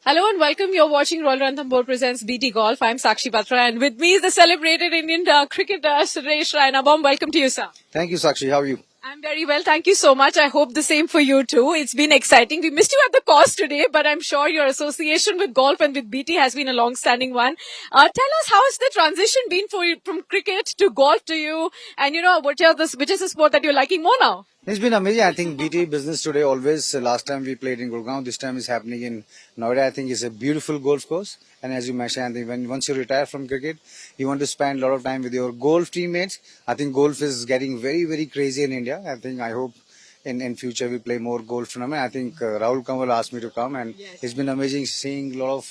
Hello and welcome. You're watching Royal Ranthambore presents BT Golf. I'm Sakshi Batra and with me is the celebrated Indian cricketer Suresh Raina. Bomb. Welcome to you, sir. Thank you, Sakshi. How are you? I'm very well. Thank you so much. I hope the same for you too. It's been exciting. We missed you at the course today, but I'm sure your association with golf and with BT has been a long-standing one. Tell us, how has the transition been for you from cricket to golf to you? And which is the sport that you're liking more now? It's been amazing. I think BT business today always. Last time we played in Gurgaon. This time is happening in Noida. I think it's a beautiful golf course. And as you mentioned, I think once you retire from cricket, you want to spend a lot of time with your golf teammates. I think golf is getting very, very crazy in India. I hope in future we play more golf tournament. I think Rahul Kanwal asked me to come, and it's been amazing seeing a lot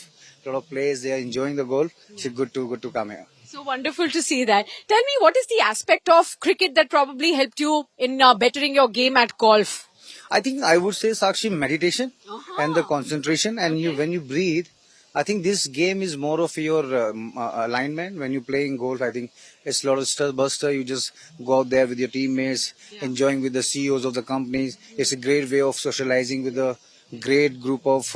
of players. They are enjoying the golf. It's good to come here. So wonderful to see that. Tell me, what is the aspect of cricket that probably helped you in bettering your game at golf? I think I would say, Sakshi, meditation and the concentration. And when you breathe, I think this game is more of your alignment. When you play in golf, I think it's a lot of stress buster. You just go out there with your teammates, enjoying with the CEOs of the companies. It's a great way of socializing with a great group of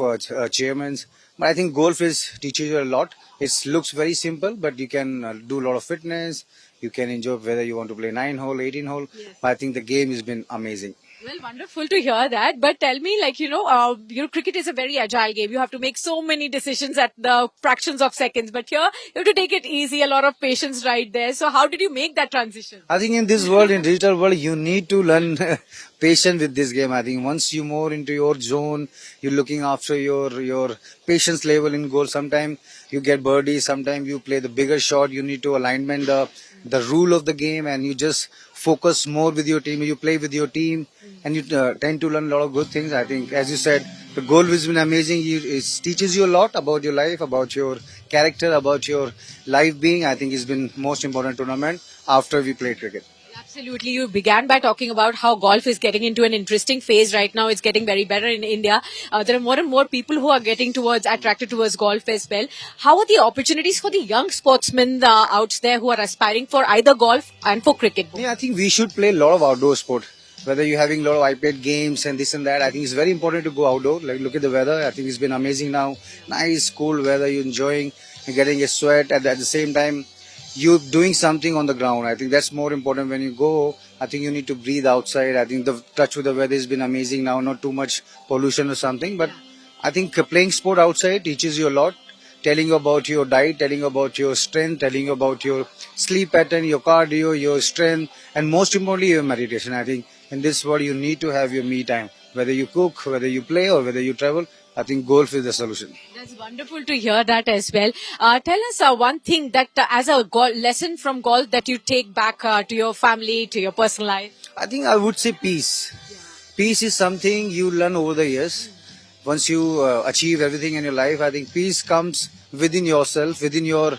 chairmen. But I think golf is teaches you a lot. It looks very simple, but you can do a lot of fitness. You can enjoy whether you want to play 9 hole, 18 hole. But I think the game has been amazing. Well, wonderful to hear that. But tell me, cricket is a very agile game. You have to make so many decisions at the fractions of seconds. But here, you have to take it easy. A lot of patience right there. So how did you make that transition? I think in this world, in digital world, you need to learn patience with this game. I think once you more into your zone, you're looking after your patience level in goal. Sometimes you get birdie, sometimes you play the bigger shot. You need to alignment the rule of the game, and you just focus more with your team. You play with your team, and you tend to learn a lot of good things. I think, as you said, the golf has been amazing. It teaches you a lot about your life, about your character, about your life being. I think it's been most important tournament after we played cricket. Absolutely. You began by talking about how golf is getting into an interesting phase right now. It's getting very better in India. There are more and more people who are getting attracted towards golf as well. How are the opportunities for the young sportsmen out there who are aspiring for either golf and for cricket? Yeah, I think we should play a lot of outdoor sport. Whether you're having a lot of iPad games and this and that, I think it's very important to go outdoor. Like, look at the weather. I think it's been amazing now. Nice, cool weather. You're enjoying, you're getting a sweat. At the same time, you're doing something on the ground. I think that's more important when you go. I think you need to breathe outside. I think the touch with the weather has been amazing now. Not too much pollution or something, but I think playing sport outside teaches you a lot, telling you about your diet, telling you about your strength, telling you about your sleep pattern, your cardio, your strength, and most importantly, your meditation. I think in this world, you need to have your me time. Whether you cook, whether you play, or whether you travel, I think golf is the solution. That's wonderful to hear that as well. Tell us one thing that as a lesson from golf that you take back to your family, to your personal life. I think I would say peace. Peace is something you learn over the years. Once you achieve everything in your life, I think peace comes within yourself, within your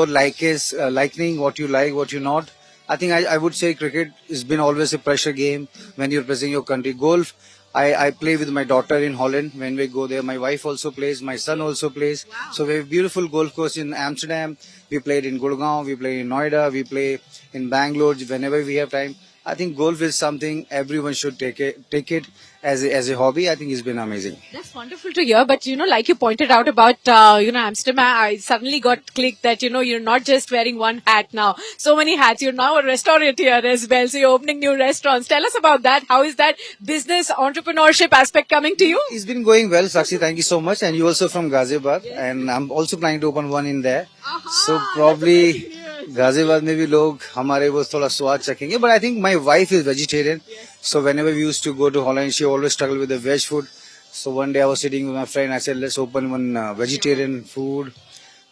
liking what you like, what you not. I think I would say cricket has been always a pressure game when you're representing your country. Golf, I play with my daughter in Holland when we go there. My wife also plays, my son also plays. So we have beautiful golf course in Amsterdam. We played in Gurgaon, we play in Noida, we play in Bangalore whenever we have time. I think golf is something everyone should take it as a hobby. I think it's been amazing. That's wonderful to hear. But, like you pointed out about, Amsterdam, I suddenly got clicked that, you're not just wearing one hat now. So many hats. You're now a restaurateur as well. So you're opening new restaurants. Tell us about that. How is that business entrepreneurship aspect coming to you? It's been going well, Sakshi. Thank you so much. And you also from Ghaziabad. And I'm also planning to open one in there. So probably Ghaziabad में भी लोग हमारे वो थोड़ा स्वाद चखेंगे but I think my wife is vegetarian so whenever we used to go to Holland she always struggle with the veg food so one day I was sitting with my friend. I said, let's open one vegetarian food.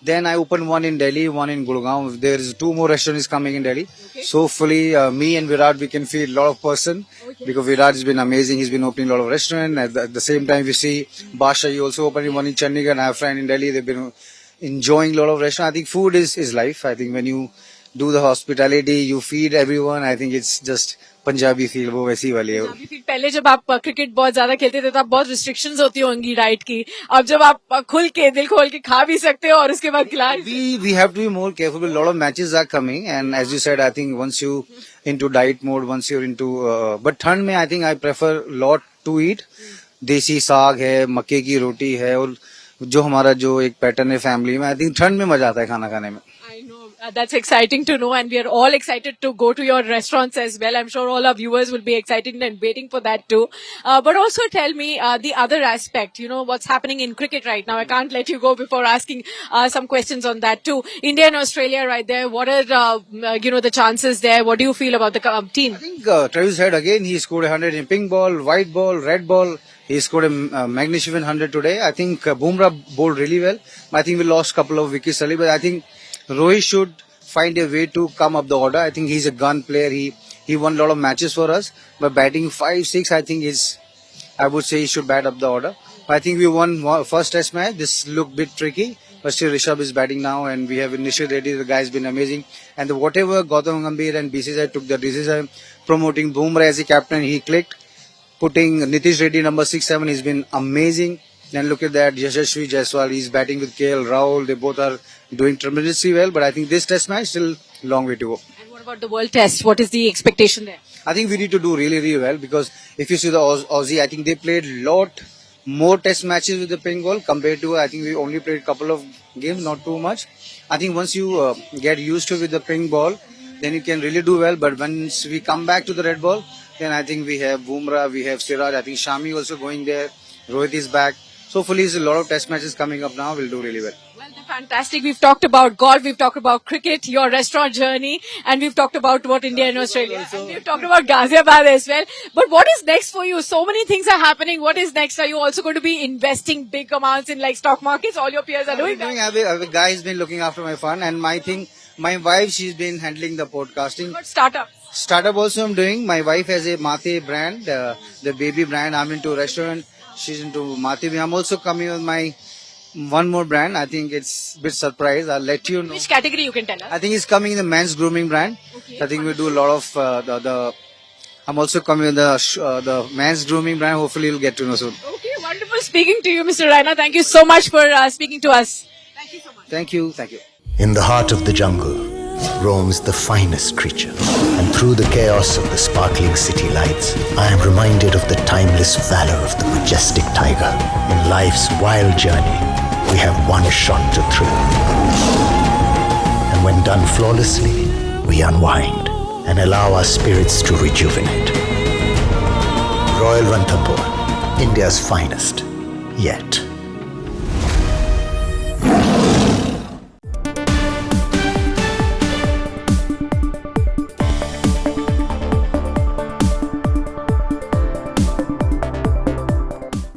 Then I opened one in Delhi, one in Gurgaon. There is 2 more restaurants coming in Delhi. Okay. So hopefully me and Virat, we can feed a lot of person. Okay. Because Virat has been amazing. He's been opening a lot of restaurants. At the same time, we see Basha, he also opening one in Chandigarh. I have a friend in Delhi. They've been enjoying a lot of restaurants. I think food is life. I think when you do the hospitality, you feed everyone. I think it's just Punjabi feel वो वैसी वाली है. पहले जब आप cricket बहुत ज्यादा खेलते थे तो आप बहुत रिस्ट्रिक्शंस होती होंगी डाइट की. अब जब आप खुल के दिल खोल के खा भी सकते हो और उसके बाद खिला. We have to be more careful. A lot of matches are coming, and as you said, I think once you into diet mode, once you're into but ठंड में I think I prefer lot to eat. देसी साग है, मक्के की रोटी है और जो हमारा जो एक पैटर्न है फैमिली में, आई थिंक ठंड में मजा आता है खाना खाने में. I know. That's exciting to know, and we are all excited to go to your restaurants as well. I'm sure all our viewers will be excited and waiting for that too. But also tell me the other aspect, you know, what's happening in cricket right now. I can't let you go before asking some questions on that too. India and Australia right there. What are, you know, the chances there? What do you feel about the team? I think Travis Head again, he scored 100 in pink ball, white ball, red ball. He scored a magnificent 100 today. I think Bumrah bowled really well. I think we lost a couple of wickets early, but I think Rohit should find a way to come up the order. I think he's a gun player. He won a lot of matches for us. But batting 5-6, I think I would say he should bat up the order. I think we won first test match. This looked a bit tricky. But still Rishabh is batting now and we have Nishit Reddy. The guy's been amazing. And whatever Gautam Gambhir and BCCI took the decision promoting Bumrah as a captain, he clicked. Putting Nitish Reddy number 6-7, he's been amazing. Then look at that, Yashasvi Jaiswal, he's batting with KL Rahul. They both are doing tremendously well. But I think this test match still long way to go. And what about the World Test? What is the expectation there? I think we need to do really, really well because if you see the Aussie, I think they played lot more test matches with the pink ball compared to, I think we only played a couple of games, not too much. I think once you get used to with the pink ball, then you can really do well. But once we come back to the red ball, then I think we have Bumrah, we have Siraj, I think Shami also going there, Rohit is back. So hopefully there's a lot of test matches coming up now, we'll do really well. Well, they're fantastic. We've talked about golf, we've talked about cricket, your restaurant journey, and we've talked about what India and Australia. And we've talked about Ghaziabad as well. But what is next for you? So many things are happening. What is next? Are you also going to be investing big amounts in like stock markets? All your peers are doing that. I have a guy who's been looking after my fund and my wife, she's been handling the podcasting. What startup? Startup also I'm doing. My wife has a Mate brand, the baby brand. I'm into restaurant. She's into Mate. I'm also coming with my one more brand. I think it's a bit surprise. I'll let you know. Which category you can tell us? I think it's coming in the men's grooming brand. Okay. I think we do a lot of I'm also coming with the men's grooming brand. Hopefully you'll get to know soon. Okay, wonderful speaking to you, Mr. Raina. Thank you so much for speaking to us. Thank you so much. Thank you. Thank you. In the heart of the jungle roams the finest creature, and through the chaos of the sparkling city lights, I am reminded of the timeless valor of the majestic tiger. In life's wild journey, we have one shot to thrill. And when done flawlessly, we unwind and allow our spirits to rejuvenate. Royal Ranthambore, India's finest, yet.